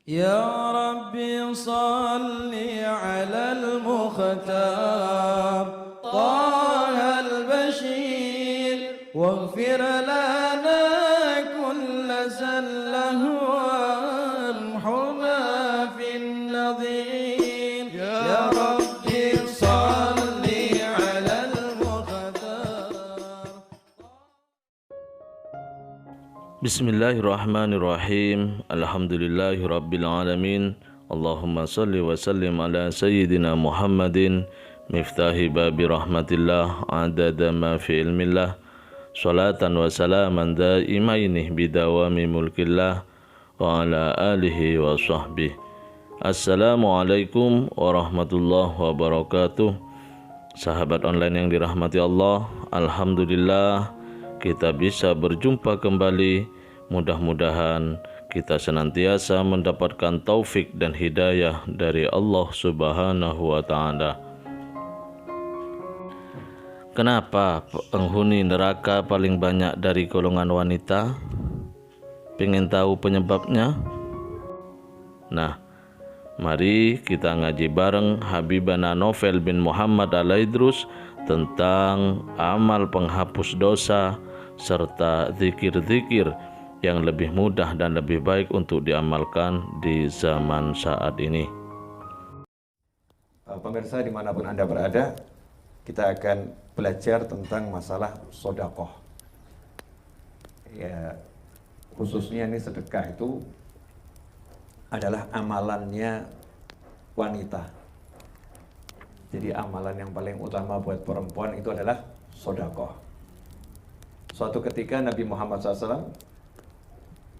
يا ربي صل على المختار طه البشير واغفر لنا كل زله وامحنا في النظير يا ربي صل على المختار. Bismillahirrahmanirrahim. Alhamdulillahirabbil alamin. Allahumma shalli wa sallim ala sayyidina Muhammadin miftahi babi rahmatillah adada ma fi ilmillah salatan wa salaman daimaini bidawami mulkillah wa ala alihi wa sahbihi. Assalamualaikum warahmatullahi wabarakatuh. Sahabat online yang dirahmati Allah, alhamdulillah kita bisa berjumpa kembali. Mudah-mudahan kita senantiasa mendapatkan taufik dan hidayah dari Allah Subhanahu wa Ta'ala. Kenapa penghuni neraka paling banyak dari golongan wanita? Pengen tahu penyebabnya? Nah, mari kita ngaji bareng Habibana Novel bin Muhammad Al-Aidrus tentang amal penghapus dosa serta zikir-zikir yang lebih mudah dan lebih baik untuk diamalkan di zaman saat ini. Pemirsa dimanapun Anda berada, kita akan belajar tentang masalah sodakoh. Ya, khususnya ini sedekah itu adalah amalannya wanita. Jadi amalan yang paling utama buat perempuan itu adalah sodakoh. Suatu ketika Nabi Muhammad SAW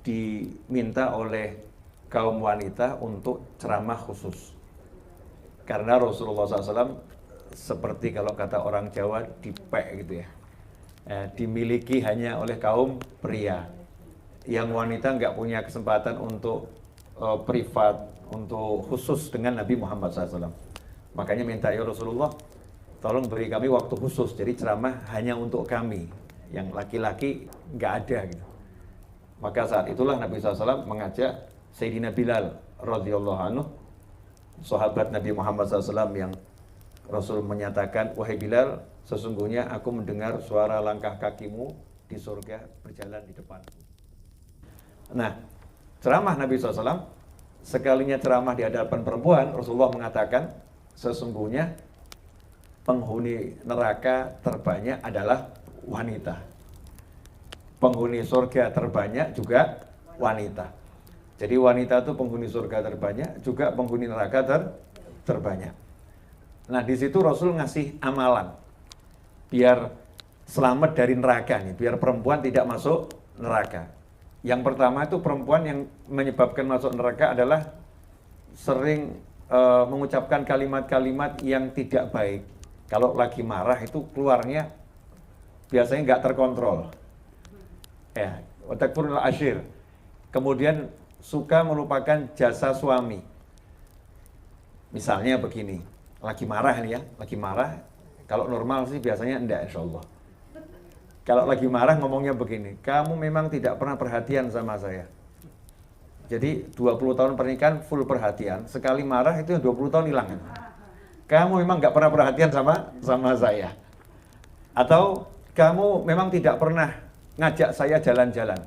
diminta oleh kaum wanita untuk ceramah khusus. Karena Rasulullah SAW seperti kalau kata orang Jawa dipek gitu ya. Dimiliki hanya oleh kaum pria. Yang wanita nggak punya kesempatan untuk privat, untuk khusus dengan Nabi Muhammad SAW. Makanya minta, ya Rasulullah, tolong beri kami waktu khusus. Jadi ceramah hanya untuk kami. Yang laki-laki nggak ada gitu. Maka saat itulah Nabi SAW mengajak Sayyidina Bilal radhiyallahu anhu, sahabat Nabi Muhammad SAW, yang Rasul menyatakan, wahai Bilal, sesungguhnya aku mendengar suara langkah kakimu di surga berjalan di depanku. Nah, ceramah Nabi SAW, sekalinya ceramah di hadapan perempuan, Rasulullah mengatakan, sesungguhnya penghuni neraka terbanyak adalah wanita. Penghuni surga terbanyak juga wanita. Jadi wanita itu penghuni surga terbanyak, juga penghuni neraka terbanyak. Nah, di situ Rasul ngasih amalan biar selamat dari neraka nih, biar perempuan tidak masuk neraka. Yang pertama itu perempuan yang menyebabkan masuk neraka adalah sering mengucapkan kalimat-kalimat yang tidak baik. Kalau lagi marah itu keluarnya biasanya nggak terkontrol. Ya, watakfurul ashir. Kemudian suka melupakan jasa suami. Misalnya begini, lagi marah nih ya, lagi marah. Kalau normal sih biasanya enggak, insya Allah. Kalau lagi marah ngomongnya begini, kamu memang tidak pernah perhatian sama saya. Jadi 20 tahun pernikahan full perhatian, sekali marah itu 20 tahun hilang. Kamu memang nggak pernah perhatian sama saya. Atau kamu memang tidak pernah ngajak saya jalan-jalan.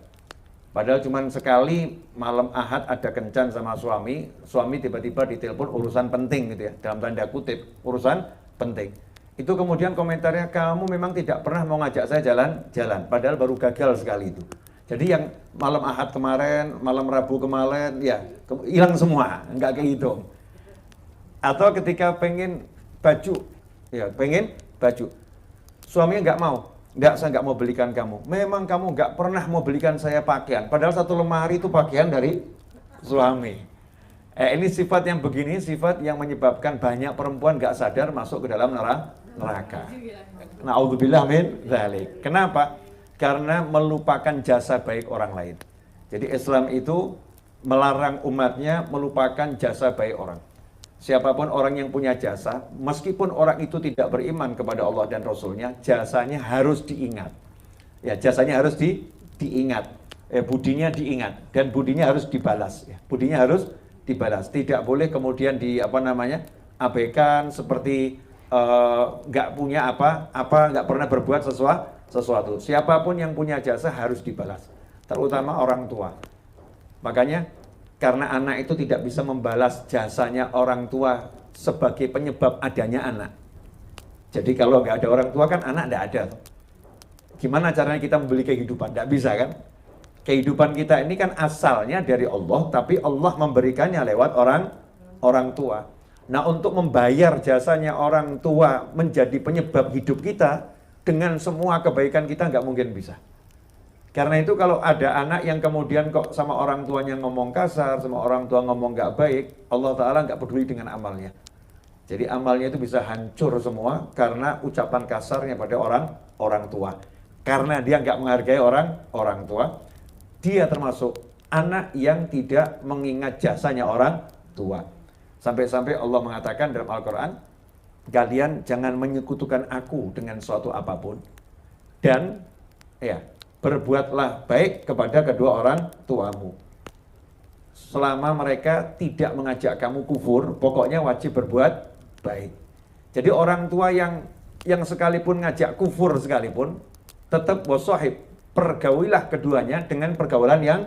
Padahal cuma sekali malam Ahad ada kencan sama suami tiba-tiba ditelepon urusan penting gitu ya, dalam tanda kutip, urusan penting. Itu kemudian komentarnya, kamu memang tidak pernah mau ngajak saya jalan-jalan, padahal baru gagal sekali itu. Jadi yang malam Ahad kemarin, malam Rabu kemarin, ya hilang semua, nggak kehitung. Atau ketika pengen baju, ya pengen baju, suaminya nggak mau. Enggak, saya nggak mau belikan kamu. Memang kamu nggak pernah mau belikan saya pakaian. Padahal satu lemari itu pakaian dari suami. Ini sifat yang begini, sifat yang menyebabkan banyak perempuan nggak sadar masuk ke dalam neraka. Na'udzubillah min dzalik. Kenapa? Karena melupakan jasa baik orang lain. Jadi Islam itu melarang umatnya melupakan jasa baik orang. Siapapun orang yang punya jasa, meskipun orang itu tidak beriman kepada Allah dan Rasulnya, jasanya harus diingat. Ya, jasanya harus diingat. Budinya diingat dan budinya harus dibalas. Ya. Budinya harus dibalas. Tidak boleh kemudian abaikan seperti nggak punya nggak pernah berbuat sesuatu. Siapapun yang punya jasa harus dibalas, terutama orang tua. Makanya karena anak itu tidak bisa membalas jasanya orang tua sebagai penyebab adanya anak. Jadi kalau nggak ada orang tua kan anak nggak ada. Gimana caranya kita membeli kehidupan? Nggak bisa kan? Kehidupan kita ini kan asalnya dari Allah, tapi Allah memberikannya lewat orang tua. Nah, untuk membayar jasanya orang tua menjadi penyebab hidup kita dengan semua kebaikan kita nggak mungkin bisa. Karena itu kalau ada anak yang kemudian kok sama orang tuanya ngomong kasar, sama orang tua ngomong nggak baik, Allah Ta'ala nggak peduli dengan amalnya. Jadi amalnya itu bisa hancur semua karena ucapan kasarnya pada orang tua. Karena dia nggak menghargai orang tua, dia termasuk anak yang tidak mengingat jasanya orang tua. Sampai-sampai Allah mengatakan dalam Al-Quran, kalian jangan menyekutukan aku dengan suatu apapun. Dan berbuatlah baik kepada kedua orang tuamu. Selama mereka tidak mengajak kamu kufur, pokoknya wajib berbuat baik. Jadi orang tua yang sekalipun ngajak kufur sekalipun, tetap wasahib, pergaulilah keduanya dengan pergaulan yang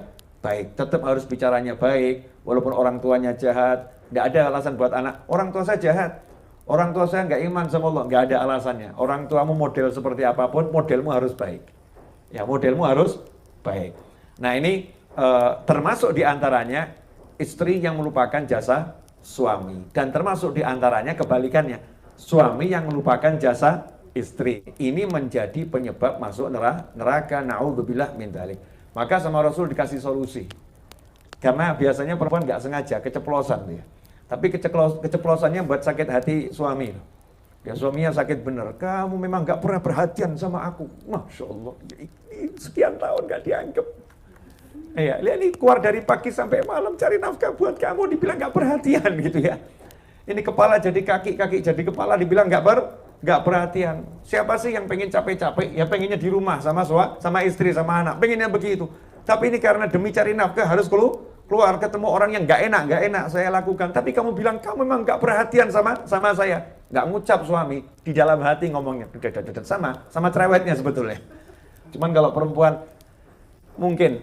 baik. Tetap harus bicaranya baik, walaupun orang tuanya jahat. Nggak ada alasan buat anak, orang tua saya jahat, orang tua saya nggak iman sama Allah. Nggak ada alasannya. Orang tuamu model seperti apapun, modelmu harus baik. Ya, modelmu harus baik. Nah, ini termasuk diantaranya istri yang melupakan jasa suami. Dan termasuk diantaranya kebalikannya, suami yang melupakan jasa istri. Ini menjadi penyebab masuk neraka. Na'udzubillah min dzalik. Maka sama Rasul dikasih solusi. Karena biasanya perempuan nggak sengaja, keceplosan dia. Tapi keceplosannya buat sakit hati suami. Ya, suaminya sakit bener. Kamu memang nggak pernah perhatian sama aku. Masya Allah, sekian tahun nggak dianggap. Ya, lihat ini keluar dari pagi sampai malam cari nafkah buat kamu, dibilang nggak perhatian gitu ya. Ini kepala jadi kaki, kaki jadi kepala, dibilang nggak perhatian. Siapa sih yang pengen capek-capek? Ya pengennya di rumah sama istri, sama anak. Pengennya begitu. Tapi ini karena demi cari nafkah harus keluar ketemu orang yang nggak enak saya lakukan. Tapi kamu bilang kamu memang nggak perhatian sama saya. Nggak ngucap suami, di dalam hati ngomongnya sama cerewetnya sebetulnya. Cuman kalau perempuan mungkin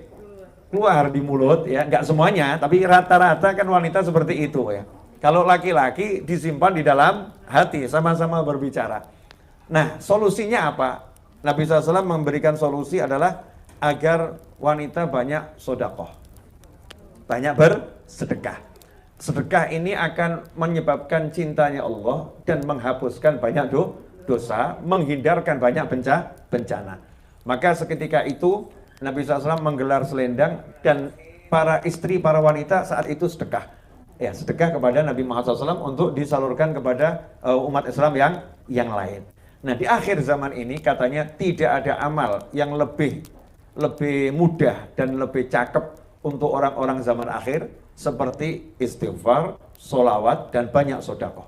keluar di mulut ya, nggak semuanya, tapi rata-rata kan wanita seperti itu ya. Kalau laki-laki disimpan di dalam hati, sama-sama berbicara. Nah, solusinya apa? Nabi SAW memberikan solusi adalah agar wanita banyak sodakoh, banyak bersedekah. Sedekah ini akan menyebabkan cintanya Allah dan menghapuskan banyak dosa, menghindarkan banyak bencana. Maka seketika itu Nabi SAW menggelar selendang dan para istri, para wanita saat itu sedekah. Ya, sedekah kepada Nabi Muhammad SAW untuk disalurkan kepada umat Islam yang lain. Nah, di akhir zaman ini katanya tidak ada amal yang lebih mudah dan lebih cakep untuk orang-orang zaman akhir seperti istighfar, sholawat, dan banyak sodakoh.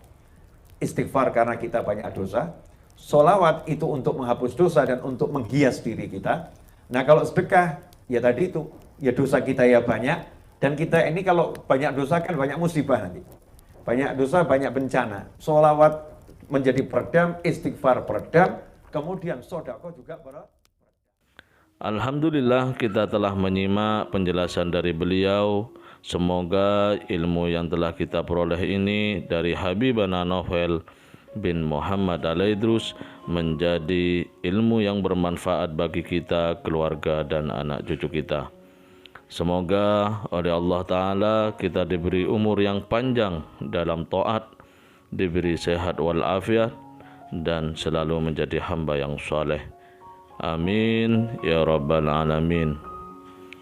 Istighfar karena kita banyak dosa, sholawat itu untuk menghapus dosa dan untuk menghias diri kita. Nah, kalau sedekah, ya tadi itu, ya dosa kita ya banyak, dan kita ini kalau banyak dosa kan banyak musibah nanti. Banyak dosa, banyak bencana. Sholawat menjadi peredam, istighfar peredam, kemudian sodako juga peredam. Alhamdulillah, kita telah menyimak penjelasan dari beliau. Semoga ilmu yang telah kita peroleh ini dari Habibana Novel bin Muhammad Al-Idrus menjadi ilmu yang bermanfaat bagi kita, keluarga, dan anak cucu kita. Semoga oleh Allah Ta'ala kita diberi umur yang panjang dalam taat, diberi sehat walafiat, dan selalu menjadi hamba yang saleh. Amin ya rabbal alamin.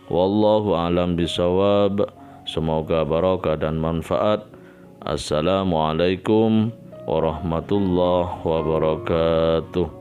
Wallahu alam bisawab. Semoga barakah dan manfaat. Assalamualaikum warahmatullahi wabarakatuh.